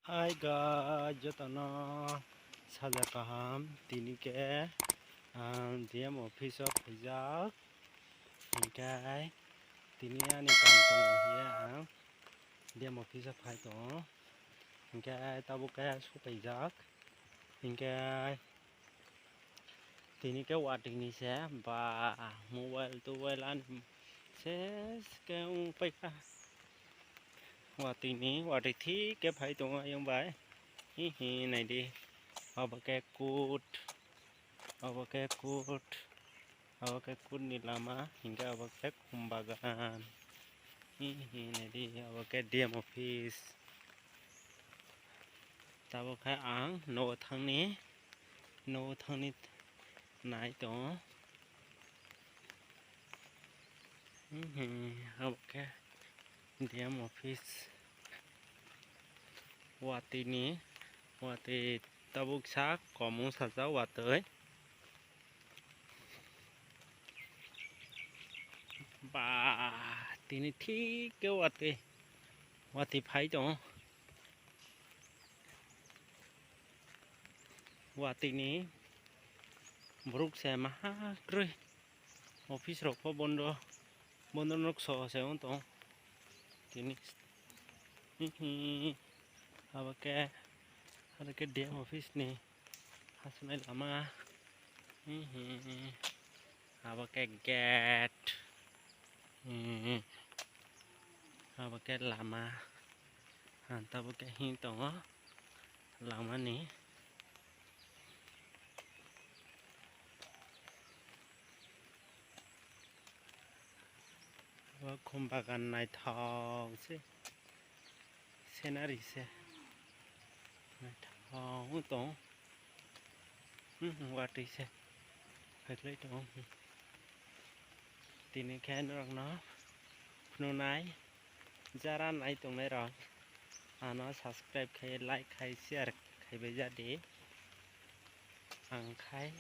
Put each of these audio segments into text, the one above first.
Hai guys, jatana saja kaham tini ke dia mau office of Faijak, hinggai tini ani kantong ya dia mau office of Faijak, hinggai tabu ke su Faijak, hinggai tini ke watwi ni se ba mobile tu an ses ke peka watwi ni watwi thi ke Faijak yang baik, hihi này đi. Pakai kut ni lama hingga pakai kumbagan. Ini di pakai diam office. Tahu kai ang no thang ni naik to. Pakai diam office. Watwi ni watwi tabuk sak komu saja watwi. Ba tini thi ke watwi phai to watwi ni buruk se maha krui office rok po bondo nok so se to tini ada ke dia office ni hasunai lama apa ke gate apa ke lama hantar apa ke hinto lama ni apa kumbagan naik thang sih scenery se naik thang to watwi se phải lấy to tini khen rằng nó nãy jara này tụng này rồi nó subscribe khai like khai share khai bây giờ đi khai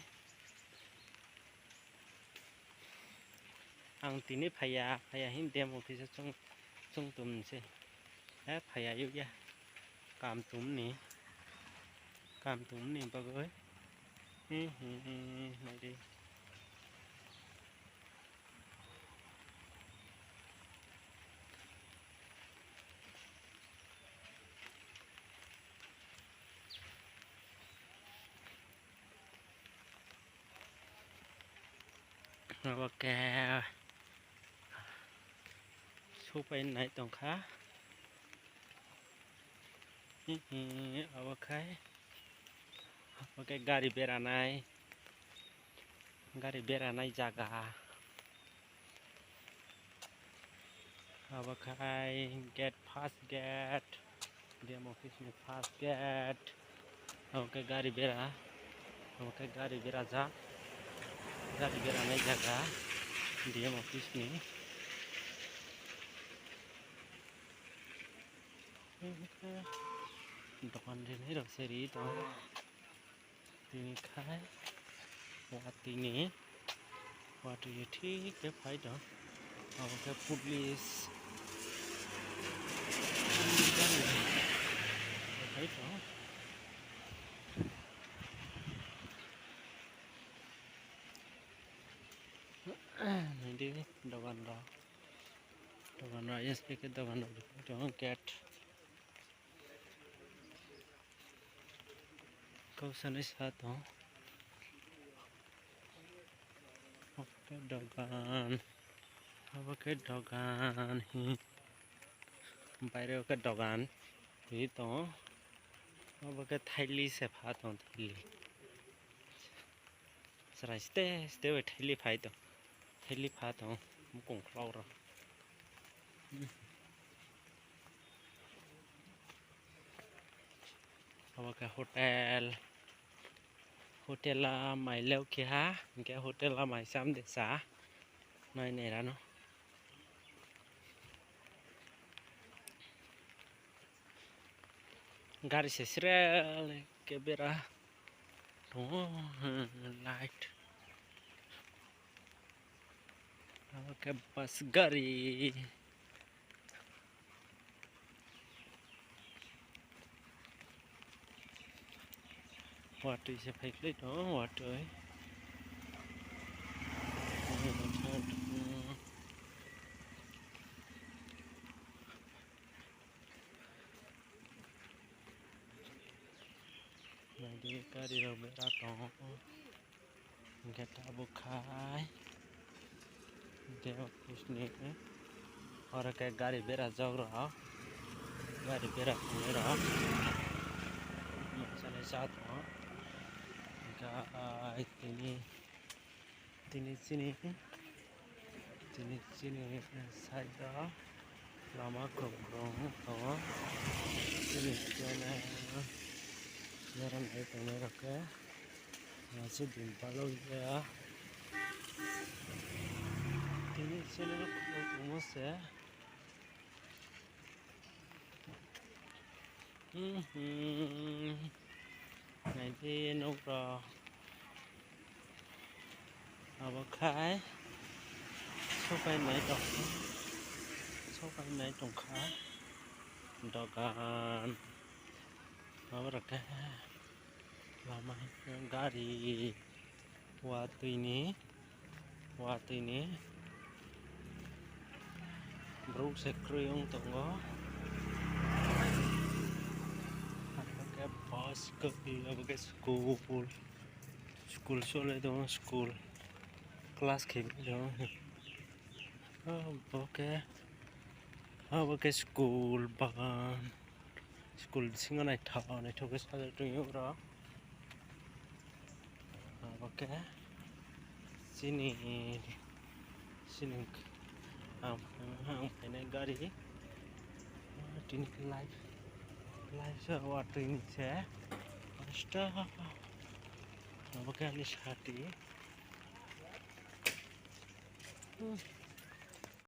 tini phaya hin dem office chung tum se phaya yêu ya cảm tum ni bác ơi này đi ok số bên này tổng khá ok gari beranai jaga awakai get fast get dia mau office ni fast get ok gari bera beranai jaga dia mau office ni dokan ini dok seri to tini khai watwi ni watwi thi ke phai to ke police phai to này đi dokan ro yes ke dokan ro get kau sana satu pakai dogan hi bayar ke dogan itu pakai thali se phato thali serai stay thali phato mukong klau ro pakai hotel là mày leo kia cái hotel là mày xăm để xả này ra nó gari se srel ke bera light ke bus gari watwi sẽ phải lấy đó watwi này đi cái đi đâu bé ra đó cái ta buộc khai đeo pusne और cái गाड़ी बेरा जग रहा गाड़ी बेरा घूमे रहा चले साथ हो गाय तिनी चीनी साइड लामा kokborok हो तिनी चेनेल जरा नहीं तो नहीं रखे यहाँ से दिन पालो गया तिनी चेनेल को से này thì nấu rò à bác khai số phải mấy đồng khá đó cả nó rất cái làm mai gari watwi ni bro sẽ kriung tongo cái bus cực là cái school số này đó school class kia đó cái school bagan school sinh này thọ này thôi cái sao được nhiều đó cái sini ini gari ini live watwi ini saya pasta pakai ini hati